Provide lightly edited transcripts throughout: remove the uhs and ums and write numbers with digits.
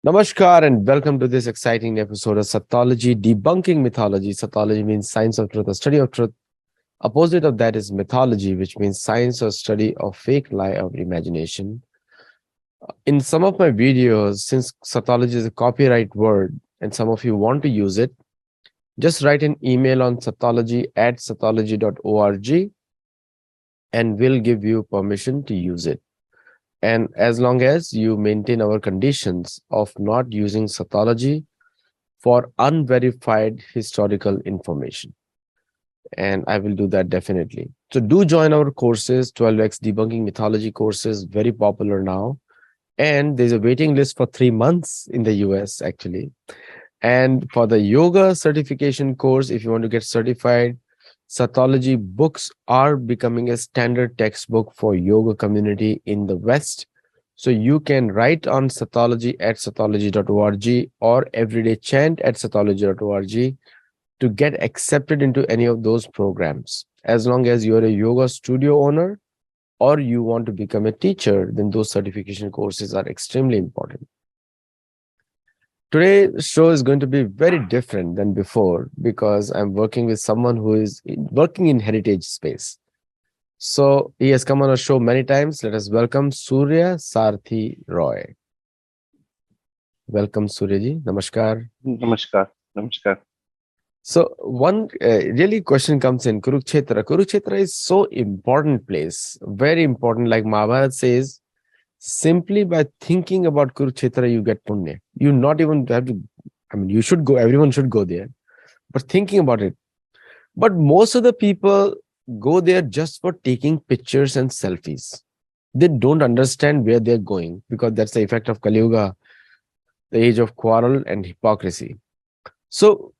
Namaskar and welcome to this exciting episode of Sattology, debunking mythology. Sattology means science of truth, a study of truth. Opposite of that is mythology, which means science or study of fake lie of imagination. In some of my videos, since Sattology is a copyright word and some of you want to use it, just write an email on sattology@sattology.org and we'll give you permission to use it. And as long as you maintain our conditions of not using Sattology for unverified historical information. And I will do that definitely. So do join our courses, 12x debunking mythology courses, very popular now. And there's a waiting list for 3 months in the US actually. And for the yoga certification course, if you want to get certified, Sattology books are becoming a standard textbook for yoga community in the West. So you can write on sattology@sattology.org or everyday chant at sattology.org to get accepted into any of those programs. As long as you're a yoga studio owner or you want to become a teacher, then those certification courses are extremely important. Today's show is going to be very different than before because I'm working with someone who is working in heritage space. So he has come on our show many times. Let us welcome Surya Sarathi Roy. Welcome, Suryaji. Namaskar. Namaskar. Namaskar. So one really question comes in Kurukshetra. Kurukshetra is so important place, very important. Like Mahabharata says, simply by thinking about Kurukshetra, you get punya. You not even have to, you should go, everyone should go there, but thinking about it. But most of the people go there just for taking pictures and selfies. They don't understand where they're going because that's the effect of Kali Yuga, the age of quarrel and hypocrisy. So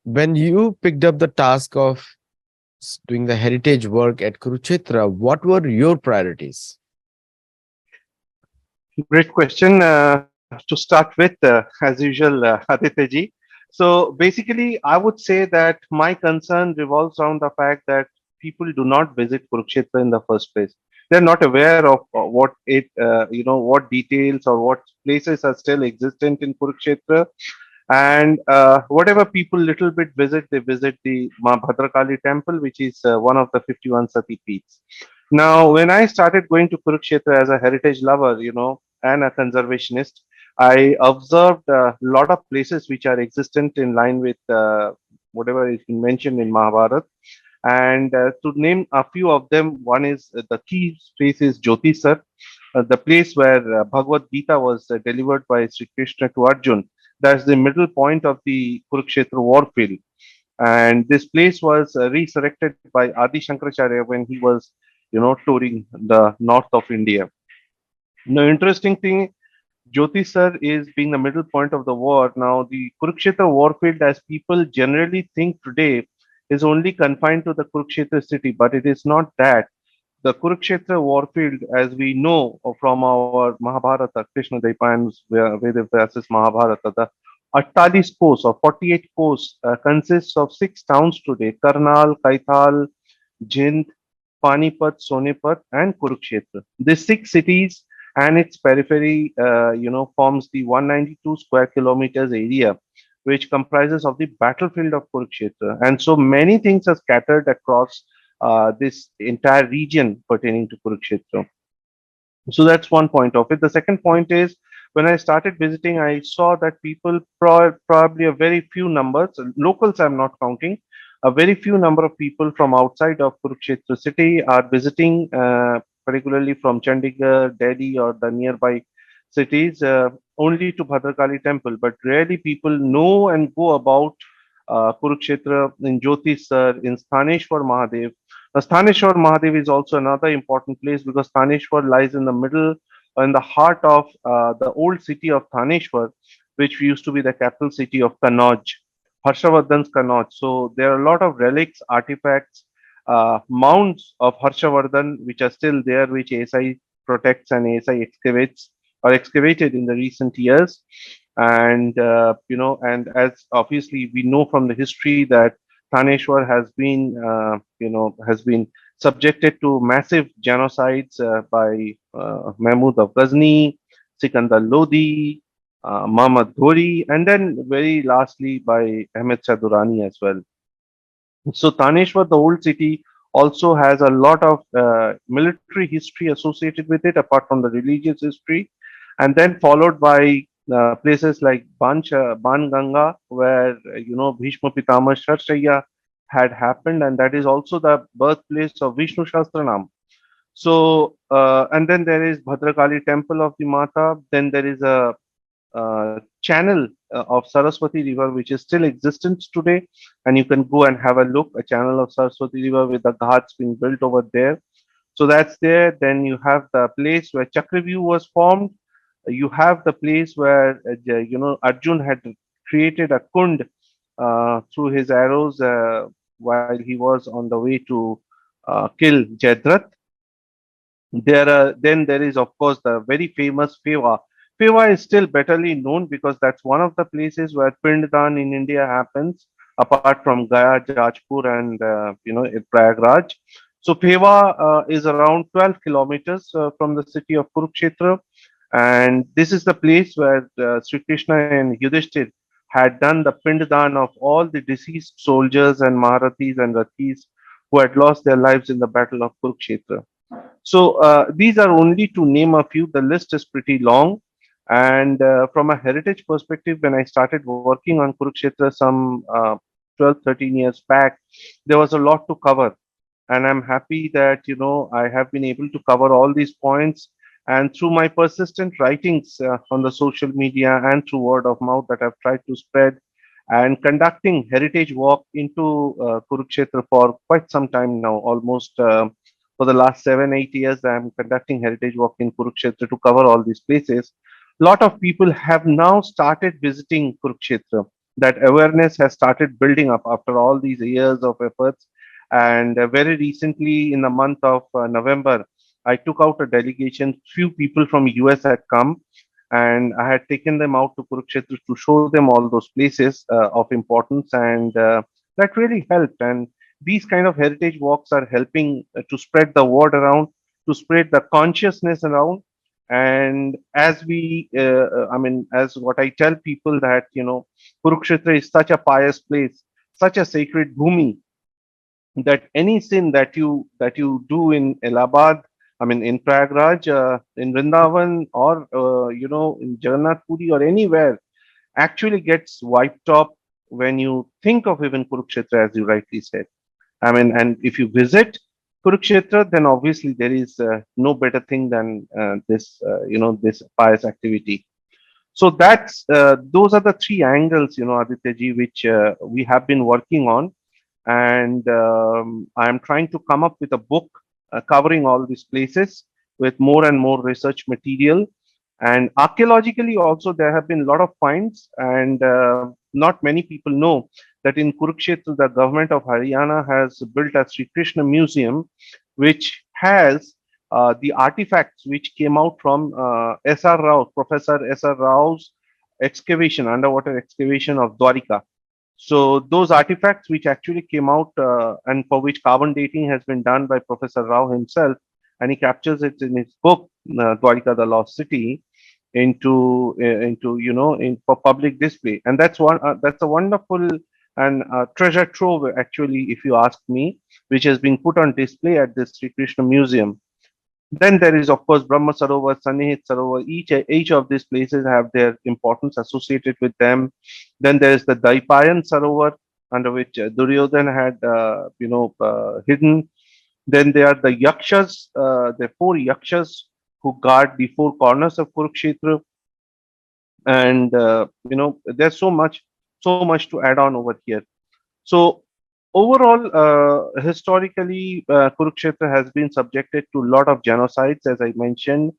when you picked up the task of doing the heritage work at Kurukshetra, what were your priorities? Great question. To start with, as usual, Aditya ji. So basically, I would say that my concern revolves around the fact that people do not visit Kurukshetra in the first place. They're not aware of what details or what places are still existent in Kurukshetra. And whatever people little bit visit, they visit the Ma Bhadrakali temple, which is one of the 51 Sati Peeths. Now, when I started going to Kurukshetra as a heritage lover, and a conservationist, I observed a lot of places which are existent in line with whatever is mentioned in Mahabharata. And to name a few of them, one is the key place is Jyotisar, the place where Bhagavad Gita was delivered by Sri Krishna to Arjun. That's the middle point of the Kurukshetra war field. And this place was resurrected by Adi Shankaracharya when he was, touring the north of India. The interesting thing, Jyotisar is being the middle point of the war. Now, the Kurukshetra warfield, as people generally think today, is only confined to the Kurukshetra city, but it is not that. The Kurukshetra warfield, as we know from our Mahabharata, Krishna Daipan's Vedas Mahabharata, the 48 course or 48 course consists of 6 towns today: Karnal, Kaithal, Jind, Panipat, Sonipat, and Kurukshetra. These 6 cities and its periphery, forms the 192 square kilometers area, which comprises of the battlefield of Kurukshetra. And so many things are scattered across this entire region pertaining to Kurukshetra. So that's one point of it. The second point is when I started visiting, I saw that people, probably a very few numbers, locals I'm not counting, a very few number of people from outside of Kurukshetra city are visiting, particularly from Chandigarh, Delhi, or the nearby cities, only to Bhadrakali temple. But rarely people know and go about Kurukshetra, in Jyotisar, in Sthaneshwar Mahadev. Sthaneshwar Mahadev is also another important place because Sthaneshwar lies in the middle, in the heart of the old city of Thaneshwar, which used to be the capital city of Kannauj, Harshavardhan's Kannauj. So there are a lot of relics, artifacts, mounds of Harshavardhan which are still there, which ASI protects and ASI excavates or excavated in the recent years. And and as obviously we know from the history that Thaneshwar has been subjected to massive genocides by Mahmud of Ghazni, Sikandar Lodi, Muhammad Ghori, and then very lastly by Ahmed Shah Durrani as well. So Taneshwar, the old city, also has a lot of military history associated with it, apart from the religious history, and then followed by places like Banganga, where Bhishma Pitama Sharshaya had happened, and that is also the birthplace of Vishnu Shastranam. So, and then there is Bhadrakali Temple of the Mata. Then there is a channel of Saraswati River, which is still existent today, and you can go and have a look. A channel of Saraswati River with the ghats being built over there. So that's there. Then you have the place where Chakravyuh was formed. You have the place where Arjun had created a kund through his arrows while he was on the way to kill Jayadratha. Then there is of course the very famous Fewa. Fewa is still betterly known because that's one of the places where Pinddan in India happens, apart from Gaya, Jajpur, and Prayagraj. So Fewa is around 12 kilometers from the city of Kurukshetra, and this is the place where Sri Krishna and Yudhishthir had done the Pinddan of all the deceased soldiers and Maharathis and Rathis who had lost their lives in the Battle of Kurukshetra. So these are only to name a few. The list is pretty long. And from a heritage perspective, when I started working on Kurukshetra some 12, 13 years back, there was a lot to cover. And I'm happy that, I have been able to cover all these points. And through my persistent writings on the social media and through word of mouth that I've tried to spread, and conducting heritage walk into Kurukshetra for quite some time now, almost for the last 7, 8 years, I'm conducting heritage walk in Kurukshetra to cover all these places. A lot of people have now started visiting Kurukshetra. That awareness has started building up after all these years of efforts. And very recently, in the month of November, I took out a delegation. Few people from US had come, and I had taken them out to Kurukshetra to show them all those places of importance, and that really helped. And these kind of heritage walks are helping to spread the word around, to spread the consciousness around. And as as what I tell people that, Kurukshetra is such a pious place, such a sacred bhumi, that any sin that you do in Allahabad, in Prayagraj, in Vrindavan, or in Jagannath Puri or anywhere, actually gets wiped off when you think of even Kurukshetra, as you rightly said. And if you visit Kurukshetra, then obviously there is no better thing than this pious activity. So those are the three angles, Aditya ji, which we have been working on, and I am trying to come up with a book covering all these places with more and more research material. And archaeologically, also there have been a lot of finds, and not many people know that in Kurukshetra, the government of Haryana has built a Sri Krishna museum, which has the artifacts which came out from S.R. Rao, Professor S.R. Rao's excavation, underwater excavation of Dwarika. So those artifacts which actually came out and for which carbon dating has been done by Professor Rao himself, and he captures it in his book Dwarika, the Lost City, into in for public display. And that's a wonderful and treasure trove, actually, if you ask me, which has been put on display at this Sri Krishna Museum. Then there is, of course, Brahma Sarovar, Sanihit Sarovar. Each of these places have their importance associated with them. Then there is the Daipayan Sarovar, under which Duryodhan had, hidden. Then there are the Yakshas, the four Yakshas who guard the four corners of Kurukshetra. And, there's so much to add on over here. So overall, historically, Kurukshetra has been subjected to a lot of genocides, as I mentioned,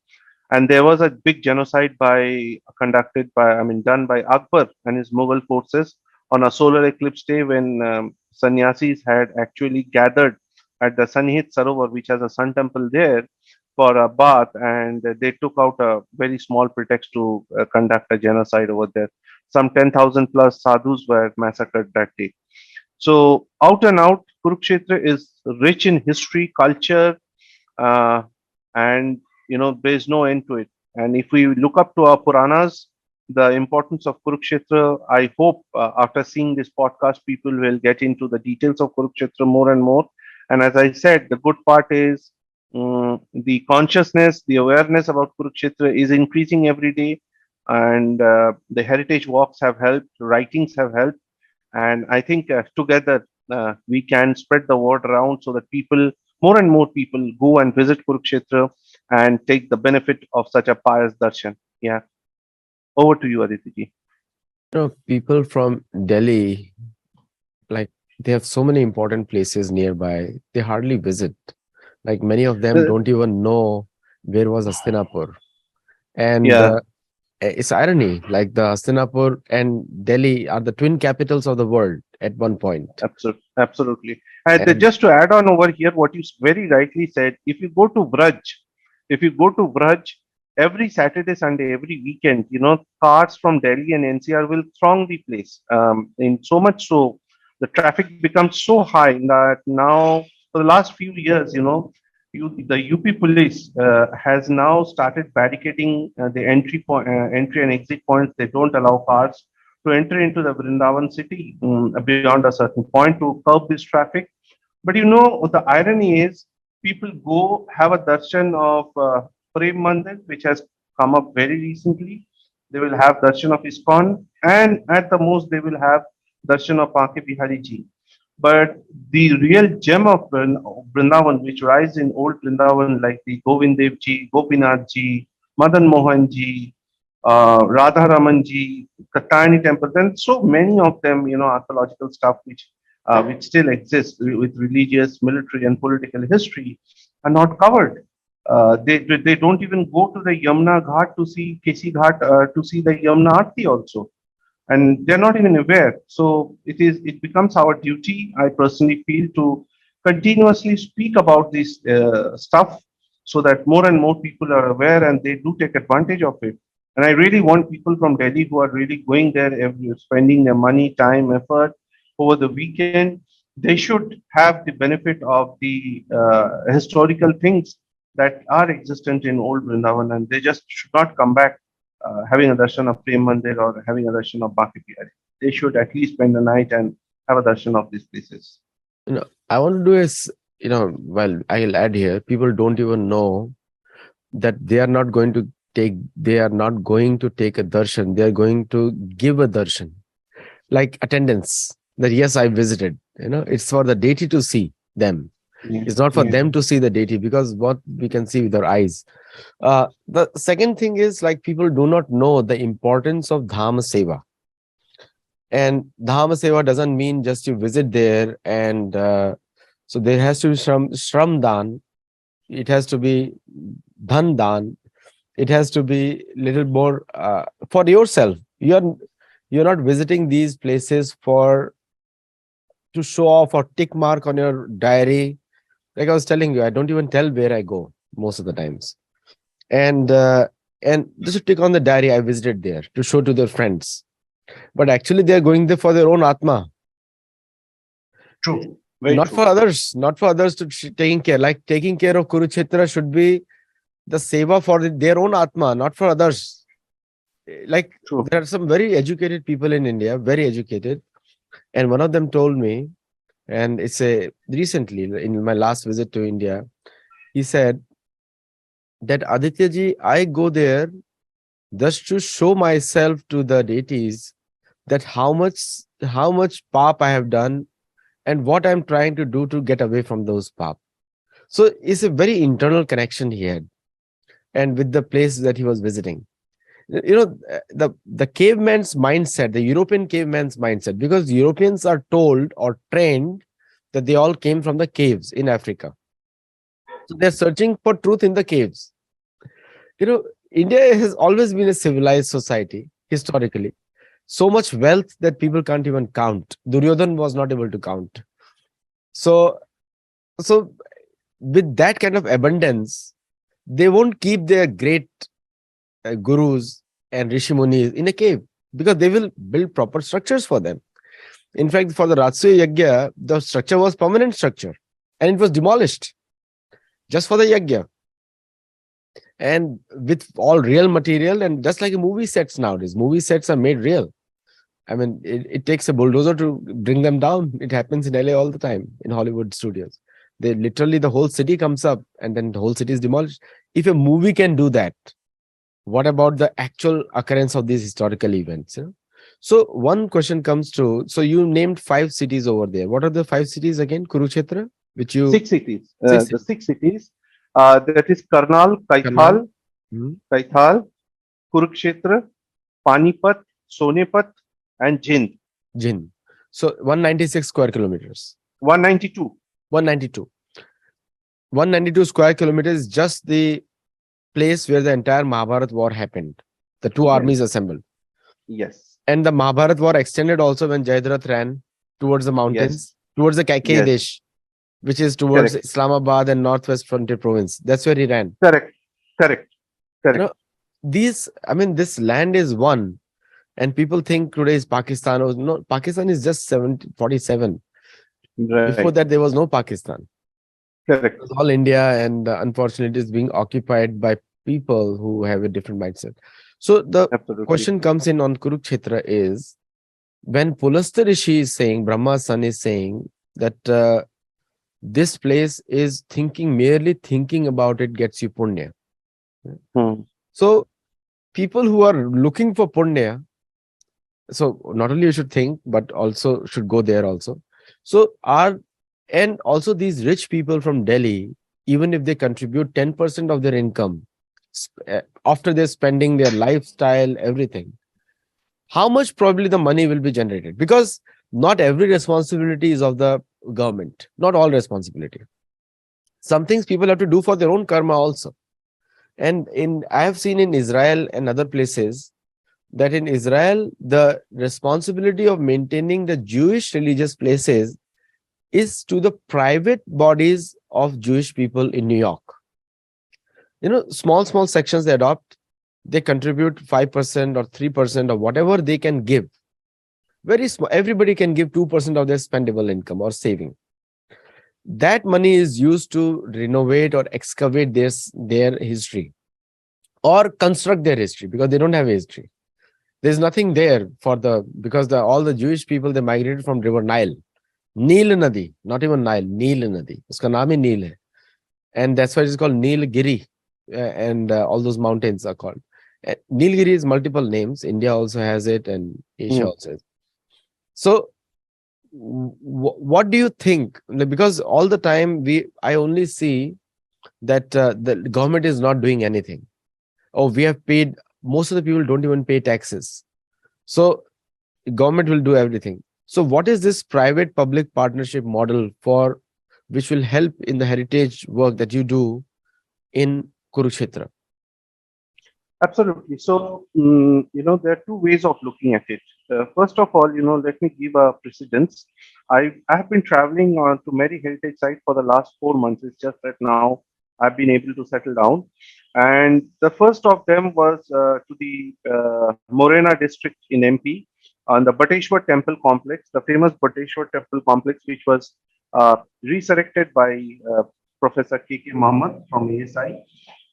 and there was a big genocide done by Akbar and his Mughal forces on a solar eclipse day when sannyasis had actually gathered at the Sanihit Sarovar, which has a sun temple there, for a bath, and they took out a very small pretext to conduct a genocide over there. Some 10,000 plus sadhus were massacred that day. So, out and out, Kurukshetra is rich in history, culture, uh, and there's no end to it. And if we look up to our Puranas, the importance of Kurukshetra. I hope after seeing this podcast, people will get into the details of Kurukshetra more and more. And as I said, the good part is the consciousness, the awareness about Kurukshetra is increasing every day. And the heritage walks have helped, writings have helped. And I think together we can spread the word around so that people, more and more people, go and visit Kurukshetra and take the benefit of such a pious darshan. Yeah. Over to you, Aditi. People from Delhi, like they have so many important places nearby, they hardly visit. Like many of them Uh, don't even know where was Hastinapur. And yeah, it's irony, like the Hastinapur and Delhi are the twin capitals of the world at one point. absolutely. Absolutely. And And just to add on over here, what you very rightly said, if you go to Braj, if you go to Braj, every Saturday, Sunday, every weekend, cars from Delhi and NCR will throng the place. In so much so, the traffic becomes so high that now, for the last few years, the UP police has now started barricading the entry and exit points. They don't allow cars to enter into the Vrindavan city beyond a certain point to curb this traffic. But the irony is, people go have a darshan of Prem Mandir, which has come up very recently. They will have darshan of ISKCON, and at the most, they will have darshan of Panke Bihari Ji. But the real gem of Vrindavan, which rise in old Vrindavan, like the Govind Dev Ji, Gopinath Ji, Madan Mohan Ji, Radha Raman Ji, Katani temples, and so many of them, archaeological stuff which still exists with religious, military, and political history are not covered. They don't even go to the Yamuna Ghat to see Keshi Ghat to see the Yamuna Aarti also, and they're not even aware. So it becomes our duty, I personally feel, to continuously speak about this stuff so that more and more people are aware and they do take advantage of it. And I really want people from Delhi who are really going there, spending their money, time, effort over the weekend, they should have the benefit of the historical things that are existent in old Vrindavan, and they just should not come back having a darshan of Prem Mandir or having a darshan of Baki Bihari. They should at least spend the night and have a darshan of these places. I want to do is, well, I'll add here, people don't even know that they are not going to take a darshan, they are going to give a darshan, like attendance. That yes, I visited. It's for the deity to see them. Yeah, It's not for yeah, them to see the deity, because what we can see with our eyes. The second thing is, like, people do not know the importance of Dhama Seva. And Dhama Seva doesn't mean just you visit there and so there has to be shram dan, it has to be dhan dan, it has to be little more for yourself. You're not visiting these places for to show off or tick mark on your diary. Like I was telling you, I don't even tell where I go most of the times. And just to tick on the diary, I visited there to show to their friends. But actually, they're going there for their own Atma, true, very not for true, others, not for others to taking care. Like taking care of Kurukshetra should be the seva for their own Atma, not for others. Like true. there are some very educated people in India, very educated. And one of them told me, and it's a recently in my last visit to India, he said that Aditya ji, I go there just to show myself to the deities that how much pap I have done and what I'm trying to do to get away from those pap. So it's a very internal connection he had, and with the place that he was visiting. The caveman's mindset, the European caveman's mindset, because Europeans are told or trained that they all came from the caves in Africa. So they're searching for truth in the caves. India has always been a civilized society historically. So much wealth that people can't even count. Duryodhan was not able to count. So, so with that kind of abundance, they won't keep their great gurus and rishimunis in a cave, because they will build proper structures for them. In fact, for the Ratsya Yagya, the structure was permanent structure and it was demolished just for the Yagya. and with all real material, and just like a movie sets nowadays, movie sets are made real. I mean, it takes a bulldozer to bring them down. It happens in LA all the time in Hollywood studios. They literally, the whole city comes up and then the whole city is demolished. If a movie can do that, what about the actual occurrence of these historical events? So one question comes to, so you named five cities over there. What are the five cities again? Kurukshetra, which you, Six cities. six The cities. six cities. That is Karnal, Karnal, Kaithal, Kurukshetra, Panipat, Sonepat, and Jind. Jin. So 196 square kilometers. 192. 192. 192 square kilometers is just the place where the entire Mahabharat war happened. The two armies Yes. assembled. Yes. And the Mahabharat war extended also when Jayadratha ran towards the Yes. mountains, towards the Kaikai Yes. Desh, which is towards Correct. Islamabad and Northwest Frontier Province. That's where he ran. Correct. Correct. You Correct. know, these, I mean, this land is one, and people think today is Pakistan. Or no, Pakistan is just 47. Right. Before that, there was no Pakistan. Correct. It was all India, and unfortunately, it's being occupied by people who have a different mindset. So the Absolutely. question comes in on Kurukshetra is, when Pulastya Rishi is saying, Brahma's son is saying that this place is thinking, merely thinking about it gets you punya. Hmm. So people who are looking for punya, so not only you should think, but also should go there also. So and also these rich people from Delhi, even if they contribute 10% of their income, after they're spending their lifestyle, everything, how much probably the money will be generated? Because not every responsibility is of the government, not all responsibility. Some things people have to do for their own karma also. And I have seen in Israel and other places that in Israel, the responsibility of maintaining the Jewish religious places is to the private bodies of Jewish people in New York. Small sections they adopt, they contribute 5% or 3% or whatever they can give. Very small. Everybody can give 2% of their spendable income or saving. That money is used to renovate or excavate their history or construct their history, because they don't have a history. There's nothing there because all the Jewish people, they migrated from river Nile. Nil Nadi, not even Nile, Nil Nadi. Uska naam hi Nil hai. And that's why it's called Nilgiri. And all those mountains are called. Nilgiri is multiple names. India also has it, and Asia Hmm. also has it. So what do you think? Because all the time I only see that the government is not doing anything. Oh, we have paid, most of the people don't even pay taxes. So government will do everything. So what is this private public partnership model for, which will help in the heritage work that you do in Kurukshetra? Absolutely. So, there are two ways of looking at it. First of all, let me give a precedence. I have been traveling to many heritage sites for the last 4 months. It's just that now I've been able to settle down. And the first of them was to the Morena district in MP, on the Bateshwar Temple complex, the famous Bateshwar Temple complex, which was resurrected by Professor K.K. Mohammed from ASI.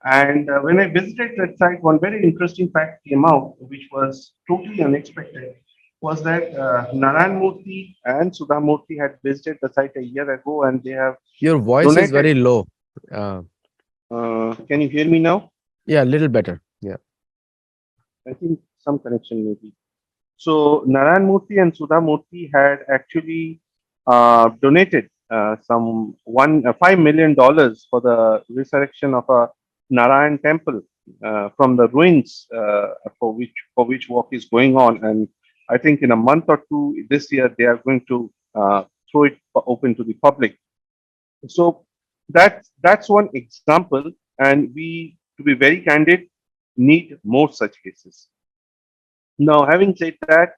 And when I visited that site, one very interesting fact came out, which was totally unexpected, was that Narayan Murthy and Sudha Murthy had visited the site a year ago, and they have Your voice is donated. very low. Uh, Can you hear me now? yeah, a little better. Yeah. I think some connection maybe. So Narayan Murthy and Sudha Murthy had actually donated some $5 million for the resurrection of a Narayan temple from the ruins, for which work is going on, and I think in a month or two this year they are going to throw it open to the public. So that's one example, and we, to be very candid, need more such cases. Now, having said that,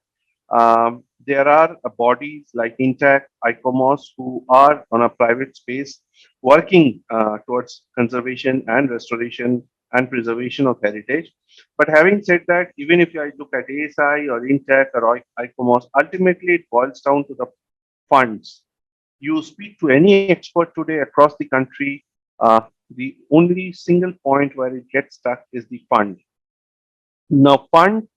there are bodies like Intact, ICOMOS, who are on a private space working towards conservation and restoration and preservation of heritage. But having said that, even if I look at ASI or Intact or ICOMOS, ultimately it boils down to the funds. You speak to any expert today across the country, The only single point where it gets stuck is the fund. Now, fund,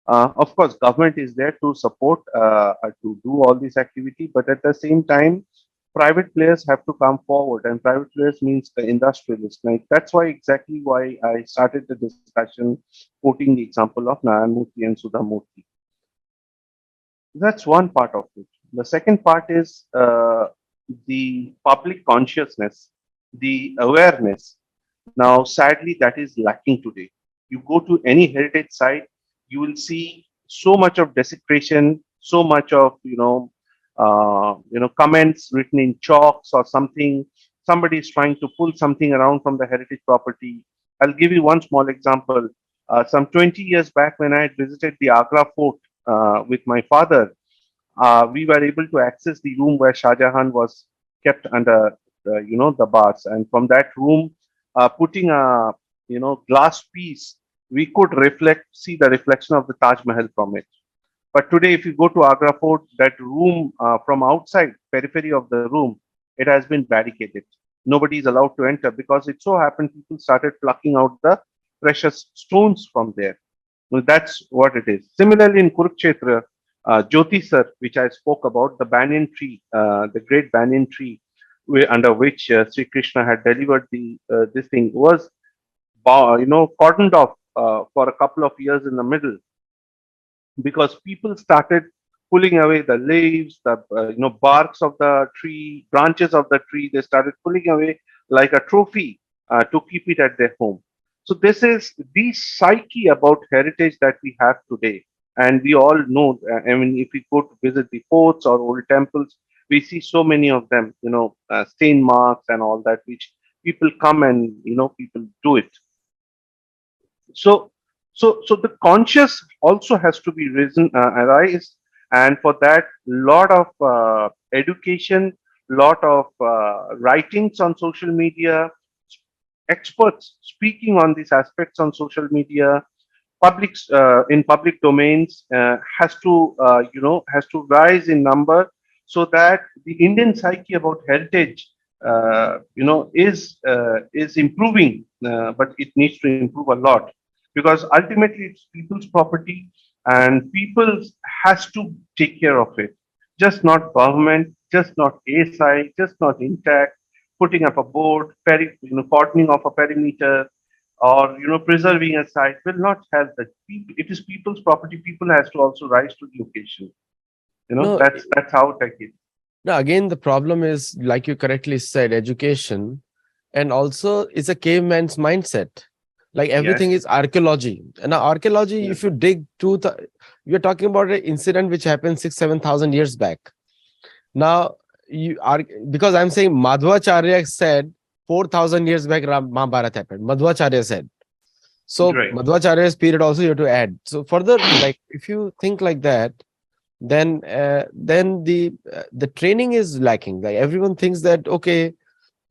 of course, government is there to support to do all this activity, but at the same time, private players have to come forward, and private players means the industrialists. Like that's why exactly why I started the discussion quoting the example of Narayanmurthy and Sudhamurthy. That's one part of it. The second part is the public consciousness, the awareness. Now, sadly, that is lacking today. You go to any heritage site, you will see so much of desecration, so much of comments written in chalks or something. Somebody is trying to pull something around from the heritage property. I'll give you one small example. Some 20 years back, when I had visited the Agra fort with my father, we were able to access the room where Shah Jahan was kept under, the bars, and from that room, putting a glass piece, we could see the reflection of the Taj Mahal from it. But today, if you go to Agra Fort, that room from outside, periphery of the room, it has been barricaded. Nobody is allowed to enter because it so happened people started plucking out the precious stones from there. Well, that's what it is. Similarly, in Kurukshetra, Jyoti Sir, which I spoke about, the banyan tree, the great banyan tree, under which Sri Krishna had delivered the this thing, was cordoned off for a couple of years in the middle because people started pulling away the leaves, the barks of the tree, branches of the tree. They started pulling away like a trophy to keep it at their home. So this is the psyche about heritage that we have today, and we all know. I mean, if we go to visit the forts or old temples, we see so many of them, stain marks and all that, which people come and people do it. So so so the conscious also has to be risen arise, and for that lot of education, lot of writings on social media, experts speaking on these aspects on social media, public in public domains, has to rise in number, so that the Indian psyche about heritage is improving, but it needs to improve a lot, because ultimately it's people's property, and people has to take care of it. Just not government, just not ASI, just not intact, putting up a board, cordoning off a perimeter, or preserving a site will not help. That it is people's property. People has to also rise to the occasion. No, That's how tech is. no, again, the problem is, like you correctly said, education, and also it's a caveman's mindset. Like everything Yes. is archaeology. And now archaeology, Yeah. if you dig you're talking about an incident which happened 6,000 to 7,000 years back. Now, you are, because I'm saying Madhvacharya said 4,000 years back Mahabharata happened. Madhvacharya said. So Right. Madhvacharya's period also you have to add. So further, like if you think like that, then the training is lacking. Like everyone thinks that, okay,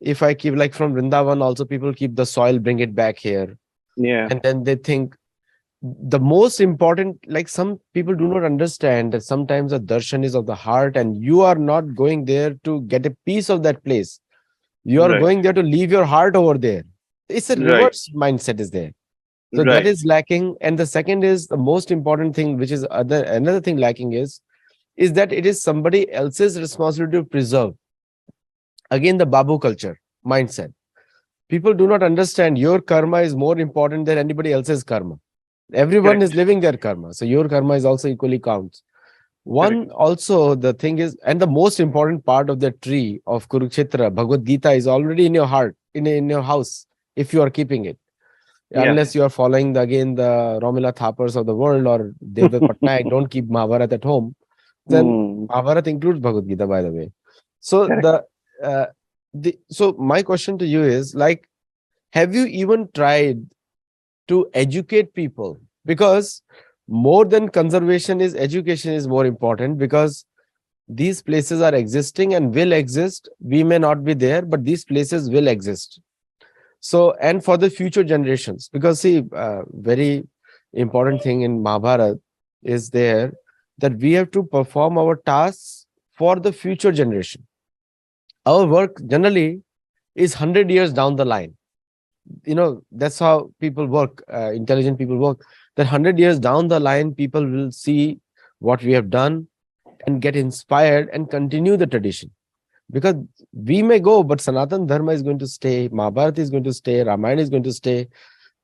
if I keep, like from Vrindavan also, people keep the soil, bring it back here, Yeah. and then they think the most important, like some people do not understand that sometimes the darshan is of the heart, and you are not going there to get a piece of that place. You are Right. going there to leave your heart over there. It's a Right. reverse mindset is there. So that Right. is lacking. And the second is the most important thing, which is another thing lacking is that it is somebody else's responsibility to preserve. Again, the Babu culture mindset. People do not understand your karma is more important than anybody else's karma. Everyone is Correct. living their karma. So your karma is also equally counts. Correct. One also, the thing is, and the most important part of the tree of Kurukshetra, Bhagavad Gita, is already in your heart, in your house, if you are keeping it. Yeah. Unless you are following the Romila Thapars of the world or Devdutt Patnaik, don't keep Mahabharata at home. Then Hmm. Mahabharata includes Bhagavad Gita, by the way. So Correct. uh, so my question to you is, like, have you even tried to educate people? Because more than conservation is education is more important, because these places are existing and will exist. We may not be there, but these places will exist. So, and for the future generations, because see, very important thing in Mahabharata is there, that we have to perform our tasks for the future generation. Our work generally is 100 years down the line. That's how people work, intelligent people work, that 100 years down the line people will see what we have done and get inspired and continue the tradition. Because we may go, but Sanatan Dharma is going to stay, Mahabharata is going to stay, Ramayana is going to stay,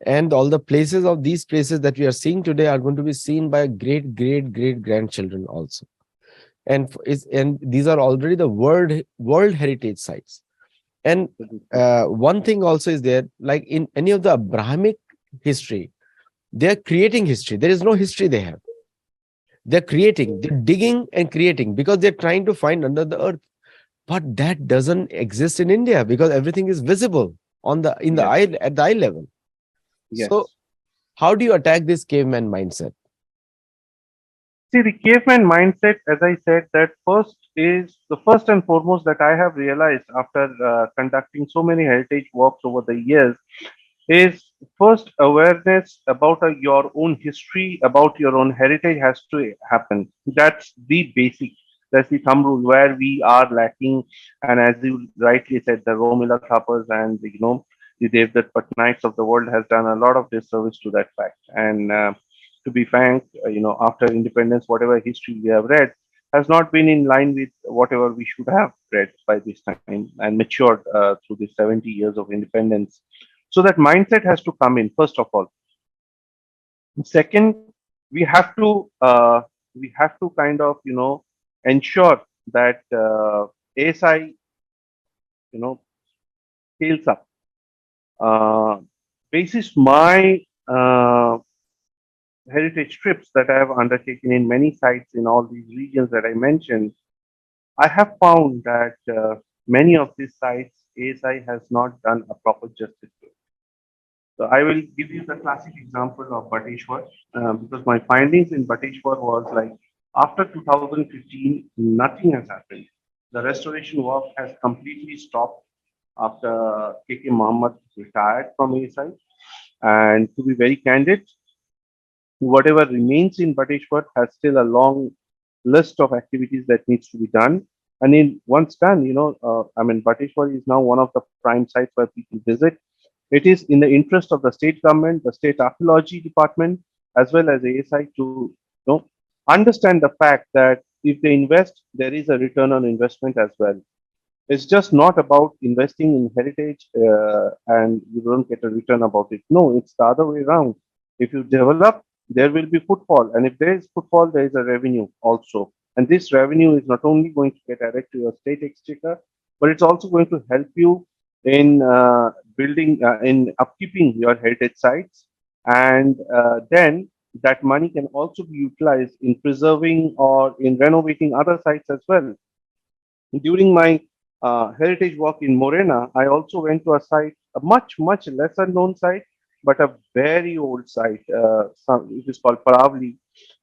and all the places of these places that we are seeing today are going to be seen by great, great, great grandchildren also. And these are already the world heritage sites. And Absolutely. one thing also is there, like in any of the Abrahamic history, they're creating history. There is no history they have. They're creating, they're digging and creating because they're trying to find under the earth. But that doesn't exist in India because everything is visible on the in the Yes. eye at the eye level. So Yes. how do you attack this caveman mindset? See, the caveman mindset, as I said, that first is the first and foremost that I have realized after conducting so many heritage walks over the years is first awareness about your own history, about your own heritage has to happen. That's the basic, that's the thumb rule where we are lacking. And as you rightly said, the Romila Thapas and the Devdutt Patnaiks of the world has done a lot of disservice to that fact. And to be frank, after independence, whatever history we have read has not been in line with whatever we should have read by this time and matured through the 70 years of independence. So that mindset has to come in first of all. Second, we have to kind of ensure that ASI you know scales up. Uh, Basis my heritage trips that I have undertaken in many sites in all these regions that I mentioned, I have found that many of these sites ASI has not done a proper justice to. So I will give you the classic example of Bateshwar because my findings in Bateshwar was like after 2015, nothing has happened. The restoration work has completely stopped after KK Mohammed retired from ASI. And to be very candid, whatever remains in Bateshwar has still a long list of activities that needs to be done. And in once done, Bateshwar is now one of the prime sites where people visit. It is in the interest of the state government, the state archaeology department, as well as ASI to understand the fact that if they invest, there is a return on investment as well. It's just not about investing in heritage and you don't get a return about it. No, it's the other way around. If you develop, there will be footfall. And if there is footfall, there is a revenue also. And this revenue is not only going to get added to your state exchequer, but it's also going to help you in in upkeeping your heritage sites. And then that money can also be utilized in preserving or in renovating other sites as well. During my heritage walk in Morena, I also went to a site, a much, much lesser known site, but a very old site. It is called Paravli.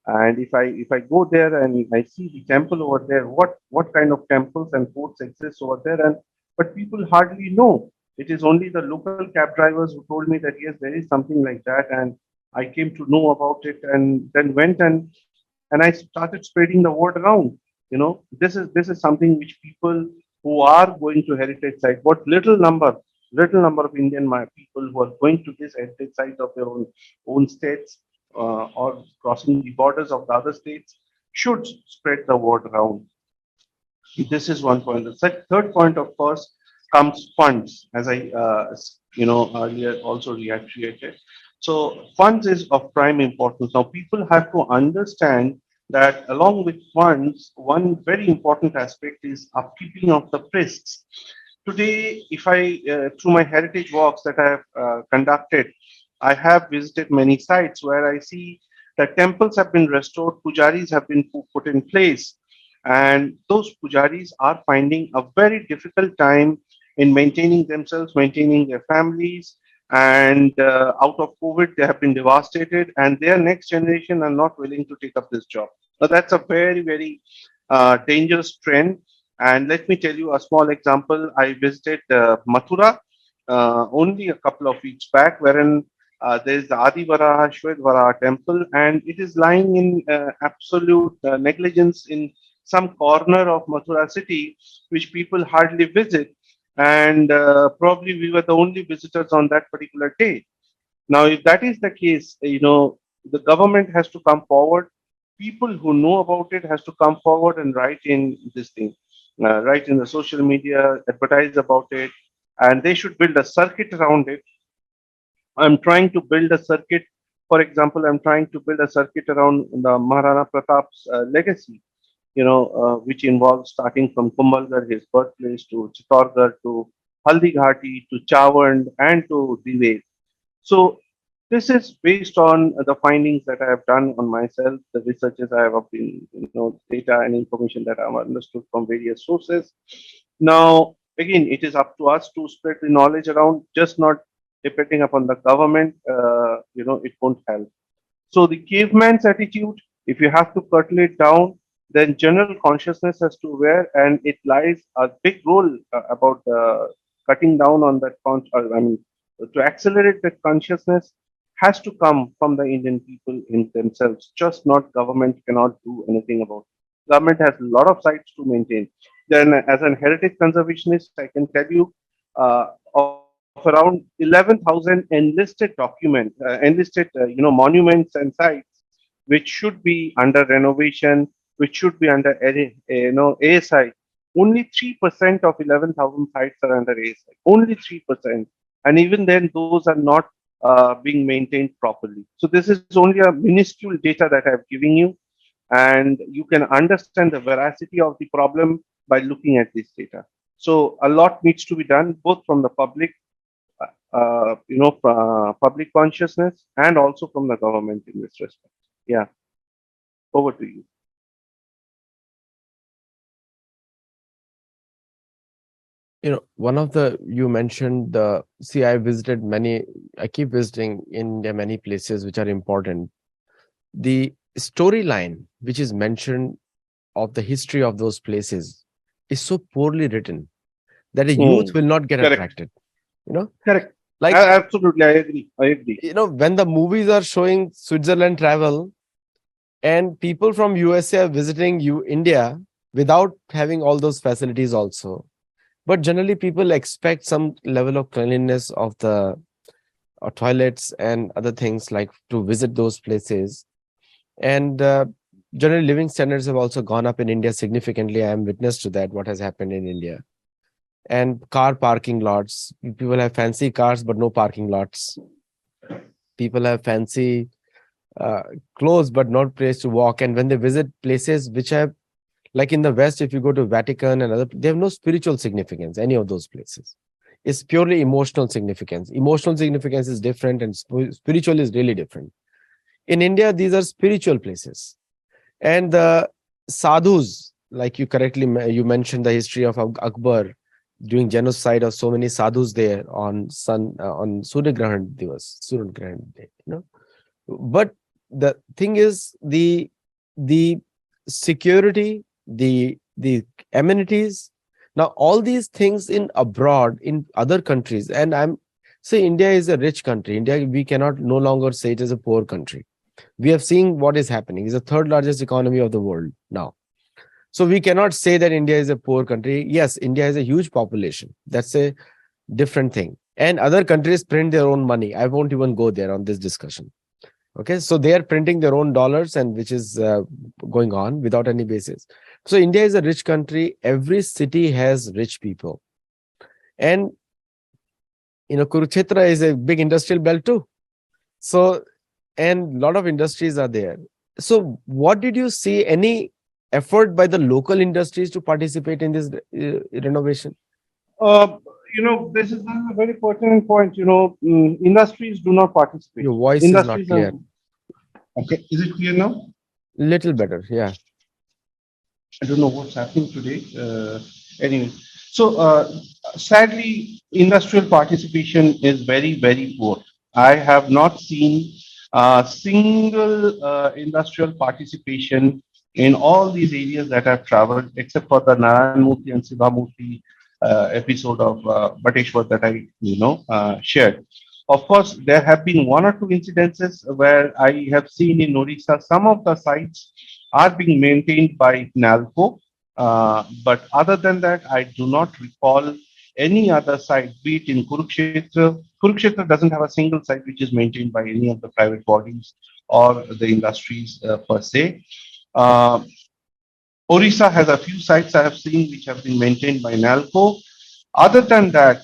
And if I go there and I see the temple over there, what kind of temples and forts exist over there, and but people hardly know. It is only the local cab drivers who told me that yes, there is something like that, and I came to know about it, and then went and I started spreading the word around. This is something which people who are going to heritage site, what little number of Indian people who are going to this heritage site of their own states or crossing the borders of the other states should spread the word around. This is one point. The third point, of course, comes funds, as I earlier also reiterated. So funds is of prime importance. Now people have to understand that along with funds, one very important aspect is upkeeping of the priests. Today, if I through my heritage walks that I have conducted, I have visited many sites where I see that temples have been restored, pujaris have been put in place, and those pujaris are finding a very difficult time in maintaining themselves, maintaining their families, and out of COVID, they have been devastated, and their next generation are not willing to take up this job. Now, that's a very, very dangerous trend. And let me tell you a small example. I visited Mathura only a couple of weeks back, wherein there is the Adivaraha Shwedvaraha temple, and it is lying in absolute negligence in some corner of Mathura city, which people hardly visit. and probably we were the only visitors on that particular day. Now, if that is the case, the government has to come forward. People who know about it has to come forward and write in this thing, write in the social media, advertise about it, and they should build a circuit around it. I'm trying to build a circuit. For example, I'm trying to build a circuit around the Maharana Pratap's legacy, which involves starting from Kumbhalgarh, his birthplace, to Chittorgarh, to Haldighati, to Chavand, and to Dive. So this is based on the findings that I have done on myself, the researches I have been, data and information that I've understood from various sources. Now, again, it is up to us to spread the knowledge around, just not depending upon the government. It won't help. So the caveman's attitude, if you have to curtail it down, then general consciousness has to wear, and it lies a big role about cutting down on that. I mean, to accelerate that consciousness has to come from the Indian people in themselves. Just not government cannot do anything about it. Government has a lot of sites to maintain. Then, as an heritage conservationist, I can tell you of around 11,000 enlisted monuments and sites which should be under renovation, which should be under ASI. Only 3% of 11,000 sites are under ASI. Only 3%, and even then, those are not being maintained properly. So this is only a minuscule data that I've given you, and you can understand the veracity of the problem by looking at this data. So a lot needs to be done, both from the public public consciousness and also from the government in this respect. Yeah, over to you. One of the you mentioned the see, I keep visiting India many places which are important. The storyline which is mentioned of the history of those places is so poorly written that a youth Hmm. will not get Correct. attracted. You know, Correct. like Absolutely, I agree. I agree. when the movies are showing Switzerland travel and people from USA are visiting India without having all those facilities also. But generally, people expect some level of cleanliness of the toilets and other things like to visit those places. And generally, living standards have also gone up in India significantly. I am witness to that, what has happened in India. And car parking lots. People have fancy cars, but no parking lots. People have fancy uh, clothes, but not place to walk. And when they visit places which have, like in the West, if you go to Vatican and other, they have no spiritual significance, any of those places. It's purely emotional significance. Emotional significance is different and spiritual is really different. In India, these are spiritual places. And the sadhus, like you correctly you mentioned the history of Akbar doing genocide of so many sadhus there on Surya Grahan Divas, Surya Grahan Day, But the thing is the security, the amenities. Now all these things in abroad in other countries, and I'm say India is a rich country. India, we cannot no longer say it is a poor country. We have seen what is happening. It's the third largest economy of the world now. So we cannot say that India is a poor country. Yes, India has a huge population. That's a different thing. And other countries print their own money. I won't even go there on this discussion. Okay, so they are printing their own dollars, and which is going on without any basis. So India is a rich country. Every city has rich people, and Kurukshetra is a big industrial belt too. So, and a lot of industries are there. So, what did you see? Any effort by the local industries to participate in this renovation? Uh, this is a very pertinent point. Industries do not participate. Your voice is not Industries are clear. okay. Is it clear now? Little better, yeah. I don't know what's happening today. Anyway, so sadly, industrial participation is very, very poor. I have not seen a single industrial participation in all these areas that I've traveled, except for the Narayan Murthy and Siva Murthy episode of Bateshwar that I, shared. Of course, there have been one or two incidences where I have seen in Odisha some of the sites are being maintained by NALCO. But other than that, I do not recall any other site, be it in Kurukshetra. Kurukshetra doesn't have a single site which is maintained by any of the private bodies or the industries per se. Uh, Orissa has a few sites I have seen which have been maintained by NALCO. Other than that,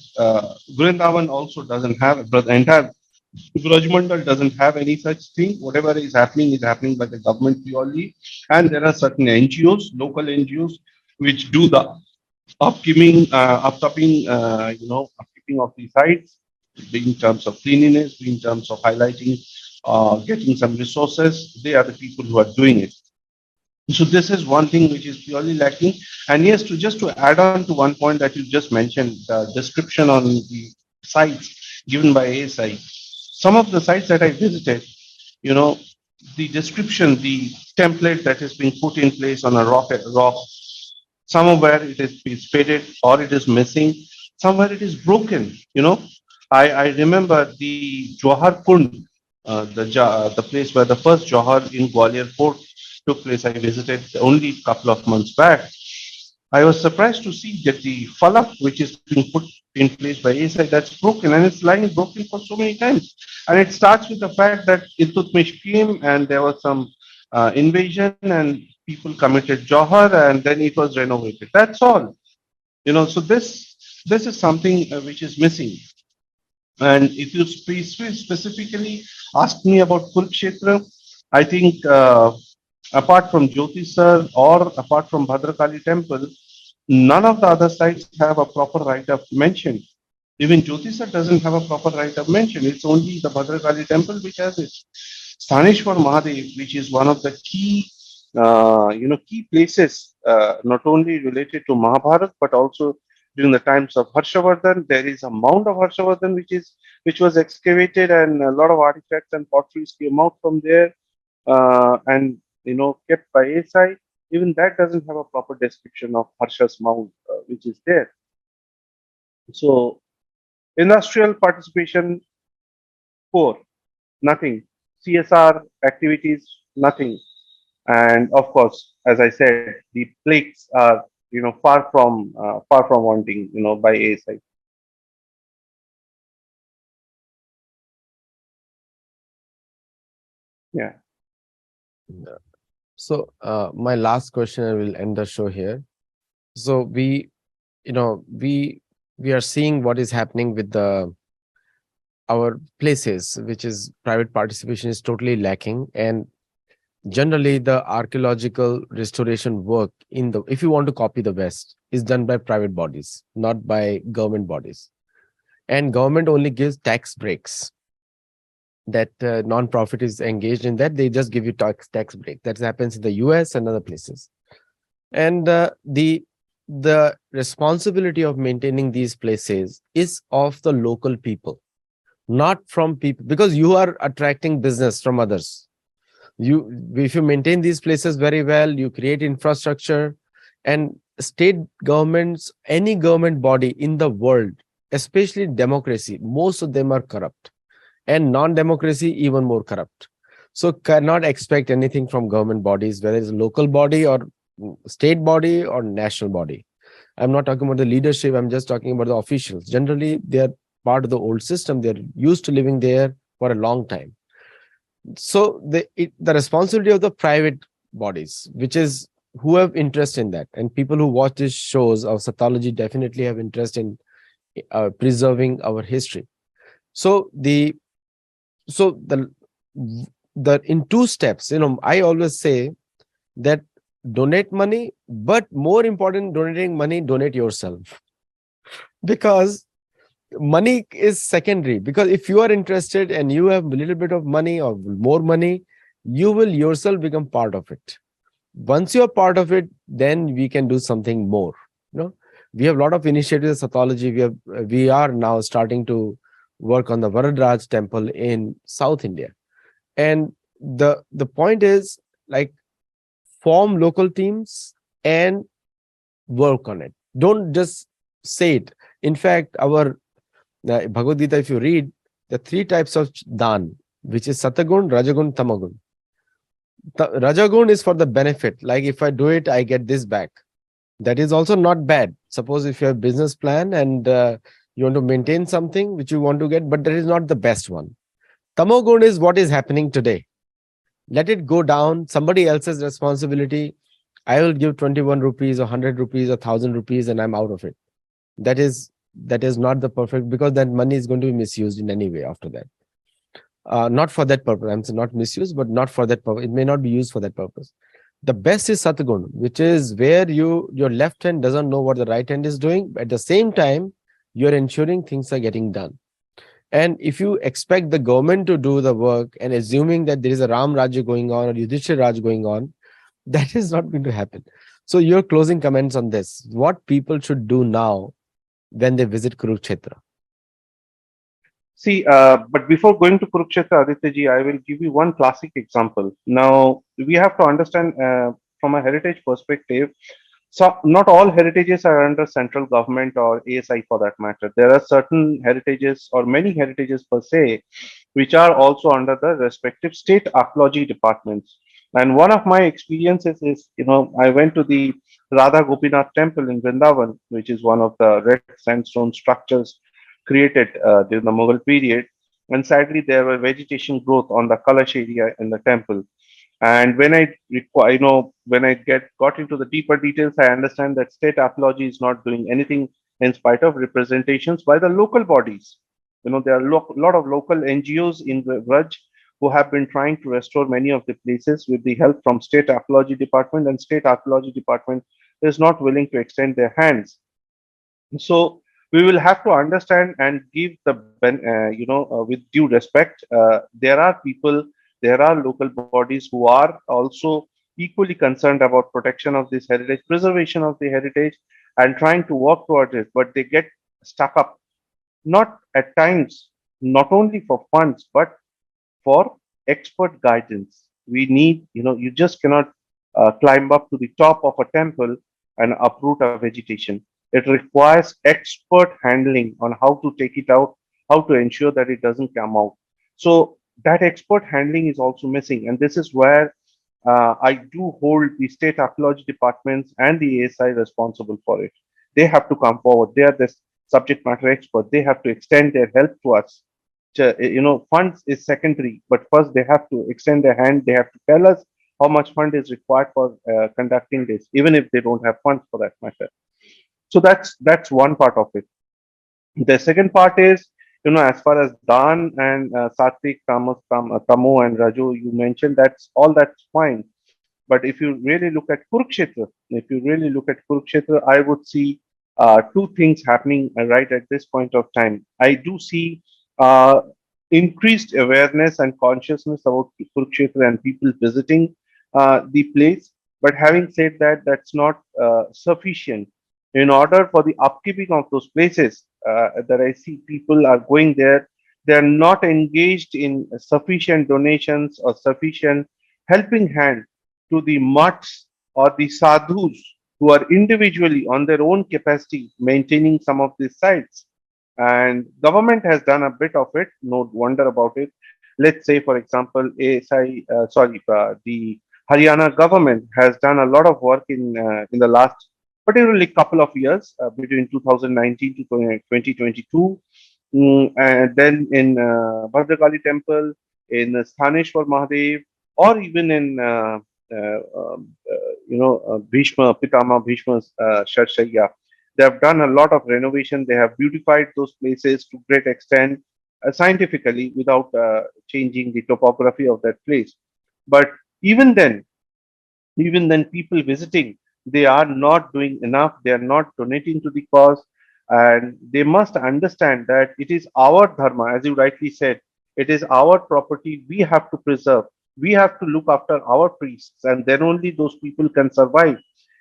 Vrindavan also doesn't have, the entire Brajmandal doesn't have any such thing. Whatever is happening by the government purely. And there are certain NGOs, local NGOs, which do the upkeeping of the sites, be in terms of cleanliness, be in terms of highlighting, getting some resources. They are the people who are doing it. So this is one thing which is purely lacking. And yes, to just to add on to one point that you just mentioned, the description on the sites given by ASI. Some of the sites that I visited, you know, the description, the template that is being put in place on a rock, somewhere is faded or it is missing, somewhere it is broken. I remember the Johar Kund, the place where the first Johar in Gwalior Port took place. I visited only a couple of months back. I was surprised to see that the falak which is being put in place by ASI, that's broken, and it's lying broken for so many times. And it starts with the fact that Iltutmish came and there was some invasion and people committed Johar and then it was renovated. That's all. So this is something which is missing. And if you specifically ask me about Kurukshetra, I think apart from Jyoti Sir or apart from Bhadrakali Temple, none of the other sites have a proper write-up mentioned. Even Jyoti Sir doesn't have a proper write-up mentioned. It's only the Bhadrakali Temple which has it. Staneshwar Mahadev, which is one of the key places, not only related to Mahabharata, but also during the times of Harshavardhan. There is a mound of Harshavardhan which was excavated, and a lot of artifacts and potteries came out from there, and kept by ASI. Even that doesn't have a proper description of Harsha's mound, which is there. So industrial participation, poor, nothing. CSR activities, nothing. And of course, as I said, the plaques are far from wanting, by ASI. Yeah. Yeah. So, my last question, I will end the show here. So you know, we are seeing what is happening with our places, which is private participation is totally lacking, and generally the archaeological restoration work if you want to copy the West, is done by private bodies, not by government bodies, and government only gives tax breaks. That non-profit is engaged in that, they just give you tax break. That happens in the US and other places. And the responsibility of maintaining these places is of the local people, not from people, because you are attracting business from others. If you maintain these places very well, you create infrastructure. And state governments, any government body in the world, especially democracy, most of them are corrupt, and non-democracy even more corrupt. So cannot expect anything from government bodies, whether it's a local body or state body or national body. I'm not talking about the leadership, I'm just talking about the officials. Generally, they're part of the old system, they're used to living there for a long time. So the responsibility of the private bodies, which is who have interest in that, and people who watch these shows of Sattology definitely have interest in preserving our history. So so the in two steps, I always say that donate money, but more important, donating money, donate yourself. Because money is secondary, because if you are interested and you have a little bit of money or more money, you will yourself become part of it. Once you're part of it, then we can do something more. We have a lot of initiatives in Sattology. We are now starting to work on the Varadraj temple in South India. And the point is, like, form local teams and work on it. Don't just say it. In fact, our Bhagavad Gita, if you read, the three types of dan, which is Satagun, Rajagun, Tamagun. Rajagun is for the benefit. Like, if I do it, I get this back. That is also not bad. Suppose if you have a business plan and you want to maintain something which you want to get, but that is not the best one. Tamogun is what is happening today. Let it go down. Somebody else's responsibility. I will give 21 rupees or 100 rupees or 1,000 rupees and I'm out of it. That is not the perfect, because that money is going to be misused in any way after that. Not for that purpose. I'm saying not misuse, but not for that purpose. It may not be used for that purpose. The best is Satgun, which is where your left hand doesn't know what the right hand is doing. But at the same time, you're ensuring things are getting done. And if you expect the government to do the work and assuming that there is a Ram Rajya going on or Yudhishthira Raj going on, that is not going to happen. So your closing comments on this, what people should do now when they visit Kurukshetra? See, but before going to Kurukshetra, Aditya I will give you one classic example. Now, we have to understand from a heritage perspective, so not all heritages are under central government or ASI for that matter. There are certain heritages or many heritages per se, which are also under the respective state archaeology departments. And one of my experiences is, I went to the Radha Gopinath temple in Vrindavan, which is one of the red sandstone structures created during the Mughal period. And sadly, there were vegetation growth on the Kalash area in the temple. And when I require, when I got into the deeper details, I understand that state archaeology is not doing anything in spite of representations by the local bodies. There are a lot of local NGOs in Vraj who have been trying to restore many of the places with the help from state archaeology department, and state archaeology department is not willing to extend their hands. So we will have to understand and give with due respect. There are people, there are local bodies who are also equally concerned about protection of this heritage, preservation of the heritage, and trying to work towards it, but they get stuck up, not at times, not only for funds, but for expert guidance. We need, you just cannot climb up to the top of a temple and uproot a vegetation. It requires expert handling on how to take it out, how to ensure that it doesn't come out. So that expert handling is also missing. And this is where I do hold the state archaeology departments and the ASI responsible for it. They have to come forward. They are the subject matter expert. They have to extend their help to us. Funds is secondary, but first they have to extend their hand. They have to tell us how much fund is required for conducting this, even if they don't have funds for that matter. So that's one part of it. The second part is, as far as Dan and Satvik, Tamu and Raju, you mentioned that's fine. But if you really look at Kurukshetra, I would see two things happening right at this point of time. I do see uh, increased awareness and consciousness about Kurukshetra and people visiting the place. But having said that, that's not sufficient. In order for the upkeeping of those places that I see people are going there, they are not engaged in sufficient donations or sufficient helping hand to the mutts or the sadhus who are individually on their own capacity maintaining some of these sites. And government has done a bit of it, no wonder about it. Let's say, for example, the Haryana government has done a lot of work in the last, particularly couple of years, between 2019 to 2022. And then in Bhadrakali temple, in Sthaneshwar Mahadev, or even in Bhishma, Pitama Bhishma's Sharshaya. They have done a lot of renovation. They have beautified those places to great extent scientifically without changing the topography of that place. But even then, people visiting, they are not doing enough. They are not donating to the cause. And they must understand that it is our dharma, as you rightly said, it is our property. We have to preserve. We have to look after our priests, and then only those people can survive.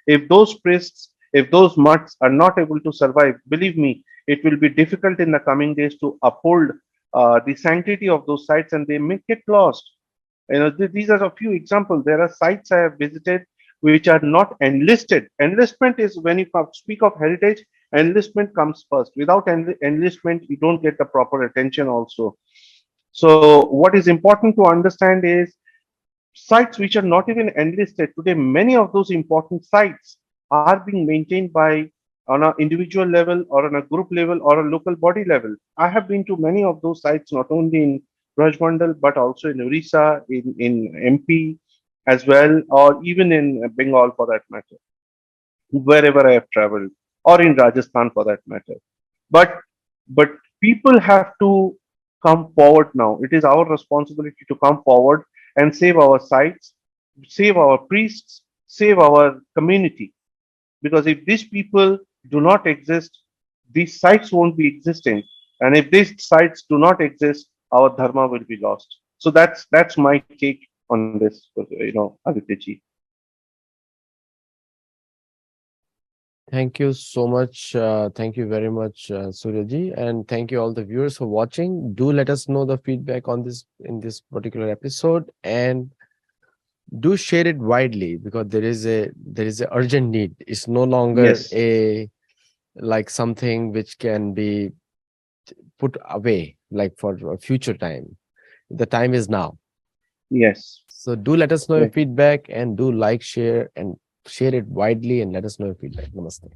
If those priests, if those mutts are not able to survive, believe me, it will be difficult in the coming days to uphold the sanctity of those sites, and they may get lost. These are a few examples. There are sites I have visited which are not enlisted. Enlistment is when you speak of heritage, enlistment comes first. Without enlistment, you don't get the proper attention also. So what is important to understand is sites which are not even enlisted today, many of those important sites are being maintained by on an individual level or on a group level or a local body level. I have been to many of those sites, not only in Rajmandal, but also in Orissa, in MP as well, or even in Bengal for that matter, wherever I have traveled, or in Rajasthan for that matter. But but people have to come forward now. It is our responsibility to come forward and save our sites, save our priests, save our community. Because if these people do not exist, these sites won't be existing. And if these sites do not exist, our dharma will be lost. So that's my take on this, Aditya ji. Thank you so much. Thank you very much, Suryaji, and thank you all the viewers for watching. Do let us know the feedback on this in this particular episode, and do share it widely because there is a urgent need. It's no longer Yes, a like something which can be put away like for a future time. The time is now. yes. So do let us know your Yes. feedback and do like, share, and share it widely and let us know your feedback. Namaste.